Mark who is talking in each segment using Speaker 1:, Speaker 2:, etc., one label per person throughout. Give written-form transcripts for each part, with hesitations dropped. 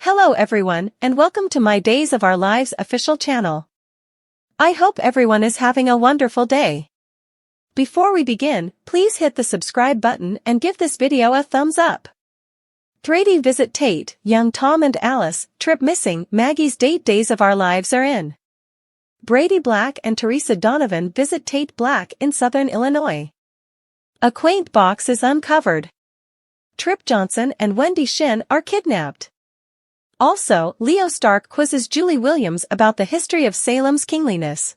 Speaker 1: Hello everyone, and welcome to my Days of Our Lives official channel. I hope everyone is having a wonderful day. Before we begin, please hit the subscribe button and give this video a thumbs up. Thrady visit Tate, young Tom and Alice, Tripp missing, Maggie's date Days of Our Lives are in. Brady Black and Teresa Donovan visit Tate Black in Southern Illinois. A quaint box is uncovered. Tripp Johnson and Wendy Shin are kidnapped. Also, Leo Stark quizzes Julie Williams about the history of Salem's kingliness.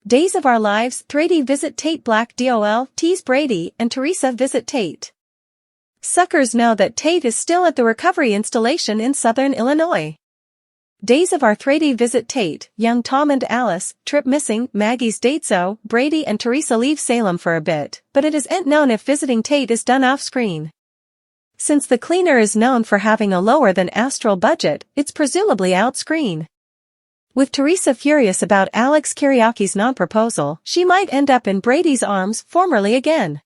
Speaker 1: Days of Our Lives, Thrady visit Tate Black DOL, tease Brady and Teresa visit Tate. Suckers know that Tate is still at the recovery installation in Southern Illinois. Days of Our Thrady visit Tate, young Tom and Alice, Tripp missing, Maggie's date so, Brady and Teresa leave Salem for a bit, but it isn't known if visiting Tate is done off-screen. Since the cleaner is known for having a lower than astral budget, it's presumably out-screen. With Teresa furious about Alex Kiriaki's non-proposal, she might end up in Brady's arms formerly again.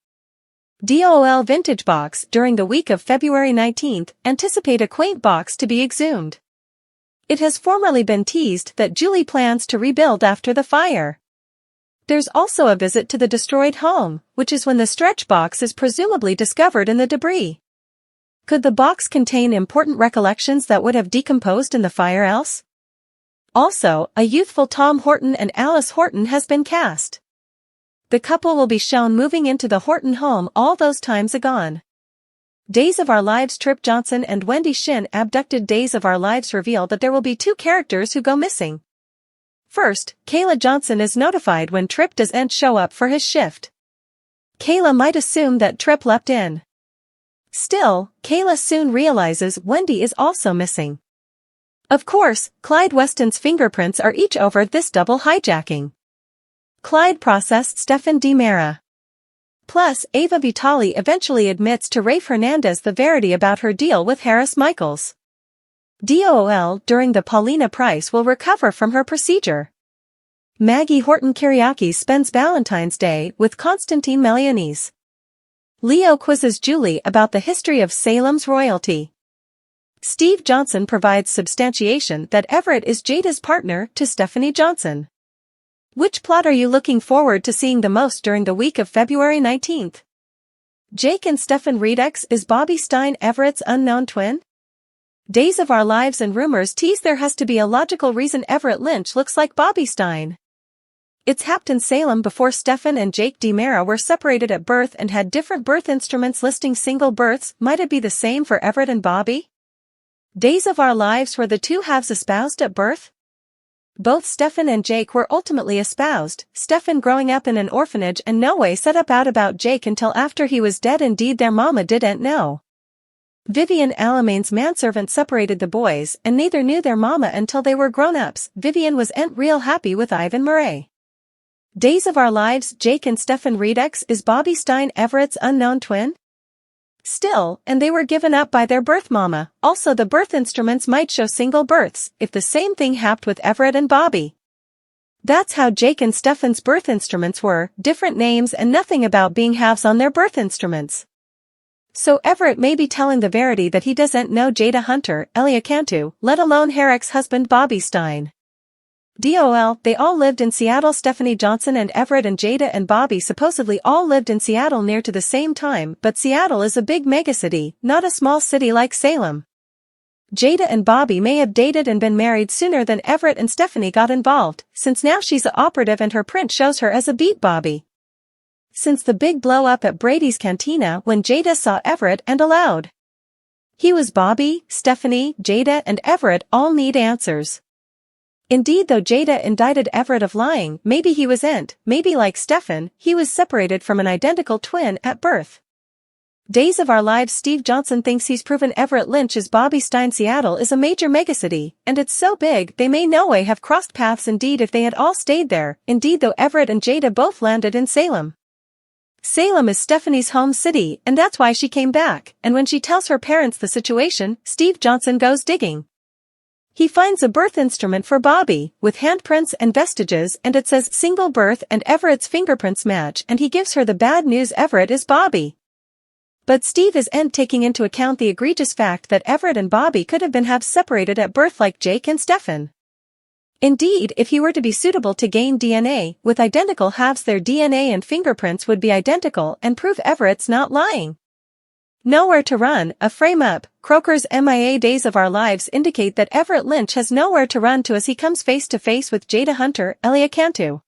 Speaker 1: DOL Vintage Box during the week of February 19th, anticipate a quaint box to be exhumed. It has formerly been teased that Julie plans to rebuild after the fire. There's also a visit to the destroyed home, which is when the stretch box is presumably discovered in the debris. Could the box contain important recollections that would have decomposed in the fire else? Also, a youthful Tom Horton and Alice Horton has been cast. The couple will be shown moving into the Horton home all those times agone. Days of Our Lives Tripp Johnson and Wendy Shin abducted. Days of Our Lives reveal that there will be two characters who go missing. First, Kayla Johnson is notified when Tripp doesn't show up for his shift. Kayla might assume that Tripp leapt in. Still, Kayla soon realizes Wendy is also missing. Of course, Clyde Weston's fingerprints are each over this double hijacking. Clyde processed Stefan DiMera. Plus, Ava Vitali eventually admits to Rafe Hernandez the verity about her deal with Harris Michaels. DOL during the Paulina Price will recover from her procedure. Maggie Horton Kiriaki spends Valentine's Day with Constantine Melianis. Leo quizzes Julie about the history of Salem's royalty. Steve Johnson provides substantiation that Everett is Jada's partner to Stephanie Johnson. Which plot are you looking forward to seeing the most during the week of February 19th? Jake and Stefan Redux is Bobby Stein Everett's unknown twin? Days of Our Lives and rumors tease there has to be a logical reason Everett Lynch looks like Bobby Stein. It's happened in Salem before Stefan and Jake DiMera were separated at birth and had different birth instruments listing single births. Might it be the same for Everett and Bobby? Days of Our Lives were the two halves espoused at birth? Both Stefan and Jake were ultimately espoused, Stefan growing up in an orphanage and no way set up out about Jake until after he was dead. Indeed their mama didn't know. Vivian Alamain's manservant separated the boys and neither knew their mama until they were grown-ups. Vivian wasn't real happy with Ivan Murray. Days of Our Lives Jake and Stefan Redux is Bobby Stein Everett's unknown twin? Still, and they were given up by their birth mama. Also the birth instruments might show single births, if the same thing happened with Everett and Bobby. That's how Jake and Stefan's birth instruments were, different names and nothing about being halves on their birth instruments. So Everett may be telling the verity that he doesn't know Jada Hunter, Elia Cantu, let alone Herrick's husband Bobby Stein. DOL, they all lived in Seattle. Stephanie Johnson and Everett and Jada and Bobby supposedly all lived in Seattle near to the same time, but Seattle is a big megacity, not a small city like Salem. Jada and Bobby may have dated and been married sooner than Everett and Stephanie got involved, since now she's an operative and her print shows her as a beat Bobby. Since the big blow up at Brady's Cantina when Jada saw Everett and allowed. He was Bobby, Stephanie, Jada and Everett all need answers. Indeed though Jada indicted Everett of lying, maybe he wasn't, maybe like Stefan, he was separated from an identical twin at birth. Days of Our Lives Steve Johnson thinks he's proven Everett Lynch is Bobby Stein. Seattle is a major megacity, and it's so big they may no way have crossed paths indeed if they had all stayed there, indeed though Everett and Jada both landed in Salem. Salem is Stephanie's home city and that's why she came back, and when she tells her parents the situation, Steve Johnson goes digging. He finds a birth instrument for Bobby, with handprints and vestiges and it says single birth and Everett's fingerprints match and he gives her the bad news Everett is Bobby. But Steve isn't taking into account the egregious fact that Everett and Bobby could have been halves separated at birth like Jake and Stefan. Indeed, if he were to be suitable to gain DNA, with identical halves their DNA and fingerprints would be identical and prove Everett's not lying. Nowhere to run, a frame-up, Croker's MIA Days of Our Lives indicate that Everett Lynch has nowhere to run to as he comes face-to-face with Jada Hunter, Elia Cantu.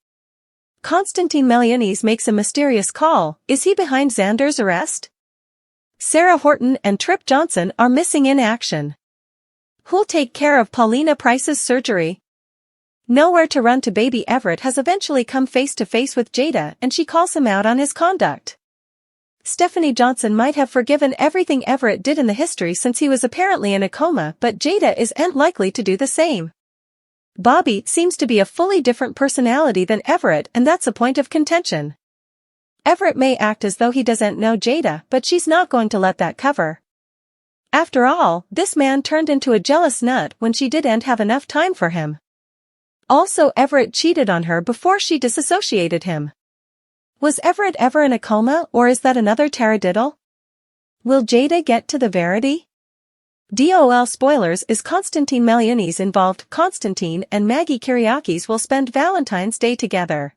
Speaker 1: Constantine Melianis makes a mysterious call. Is he behind Xander's arrest? Sarah Horton and Tripp Johnson are missing in action. Who'll take care of Paulina Price's surgery? Nowhere to run to baby Everett has eventually come face-to-face with Jada and she calls him out on his conduct. Stephanie Johnson might have forgiven everything Everett did in the history since he was apparently in a coma, but Jada isn't likely to do the same. Bobby seems to be a fully different personality than Everett, and that's a point of contention. Everett may act as though he doesn't know Jada, but she's not going to let that cover. After all, this man turned into a jealous nut when she didn't have enough time for him. Also, Everett cheated on her before she disassociated him. Was Everett ever in a coma, or is that another taradiddle? Will Jada get to the verity? DOL spoilers: is Constantine Melianis involved? Constantine and Maggie Kyriakis will spend Valentine's Day together.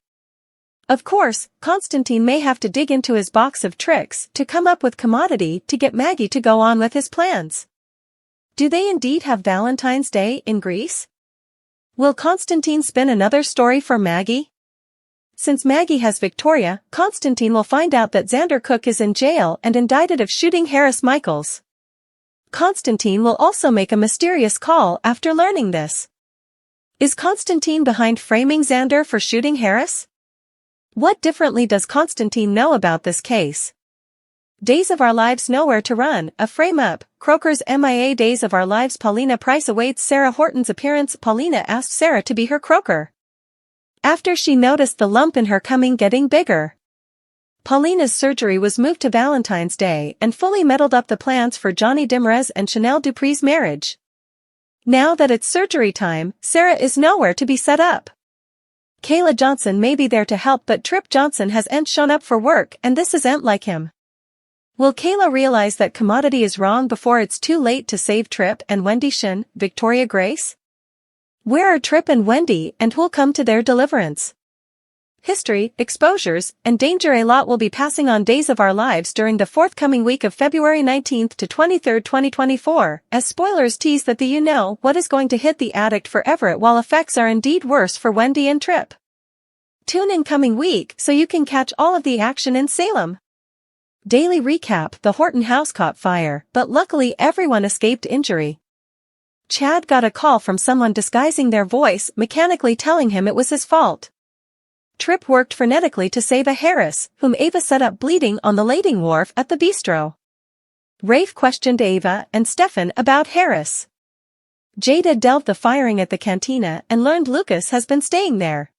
Speaker 1: Of course, Constantine may have to dig into his box of tricks to come up with commodity to get Maggie to go on with his plans. Do they indeed have Valentine's Day in Greece? Will Constantine spin another story for Maggie? Since Maggie has Victoria, Constantine will find out that Xander Cook is in jail and indicted of shooting Harris Michaels. Constantine will also make a mysterious call after learning this. Is Constantine behind framing Xander for shooting Harris? What differently does Constantine know about this case? Days of Our Lives: Nowhere to Run, a frame-up, Croker's MIA Days of Our Lives. Paulina Price awaits Sarah Horton's appearance. Paulina asked Sarah to be her Croker after she noticed the lump in her coming getting bigger. Paulina's surgery was moved to Valentine's Day and fully muddled up the plans for Johnny Dimrez and Chanel Dupree's marriage. Now that it's surgery time, Sarah is nowhere to be set up. Kayla Johnson may be there to help, but Tripp Johnson hasn't shown up for work, and this isn't like him. Will Kayla realize that commodity is wrong before it's too late to save Tripp and Wendy Shin, Victoria Grace? Where are Tripp and Wendy, and who'll come to their deliverance? History, exposures, and danger. A lot will be passing on Days of Our Lives during the forthcoming week of February 19th to 23rd, 2024, as spoilers tease that the you-know-what is going to hit the addict for Everett, while effects are indeed worse for Wendy and Tripp. Tune in coming week so you can catch all of the action in Salem. Daily recap: the Horton house caught fire, but luckily everyone escaped injury. Chad got a call from someone disguising their voice, mechanically telling him it was his fault. Tripp worked frenetically to save a Harris, whom Ava set up bleeding on the lading wharf at the bistro. Rafe questioned Ava and Stefan about Harris. Jada delved the firing at the cantina and learned Lucas has been staying there.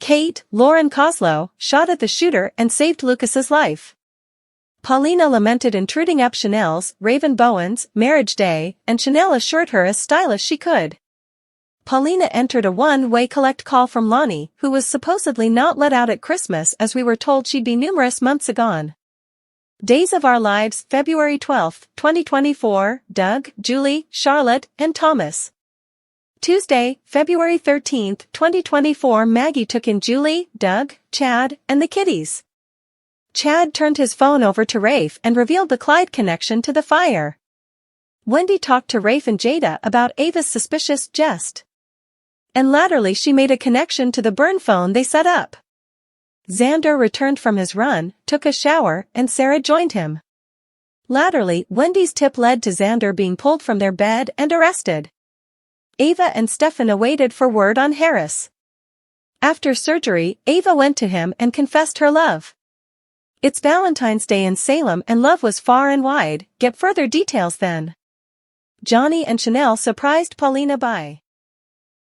Speaker 1: Kate, Lauren Koslow, shot at the shooter and saved Lucas's life. Paulina lamented intruding up Chanel's, Raven Bowen's, marriage day, and Chanel assured her as stylish she could. Paulina entered a one-way collect call from Lonnie, who was supposedly not let out at Christmas as we were told she'd be numerous months agone. Days of Our Lives, February 12, 2024, Doug, Julie, Charlotte, and Thomas. Tuesday, February 13, 2024, Maggie took in Julie, Doug, Chad, and the kiddies. Chad turned his phone over to Rafe and revealed the Clyde connection to the fire. Wendy talked to Rafe and Jada about Ava's suspicious jest. And latterly she made a connection to the burn phone they set up. Xander returned from his run, took a shower, and Sarah joined him. Latterly, Wendy's tip led to Xander being pulled from their bed and arrested. Ava and Stefan awaited for word on Harris. After surgery, Ava went to him and confessed her love. It's Valentine's Day in Salem and love was far and wide. Get further details then. Johnny and Chanel surprised Paulina by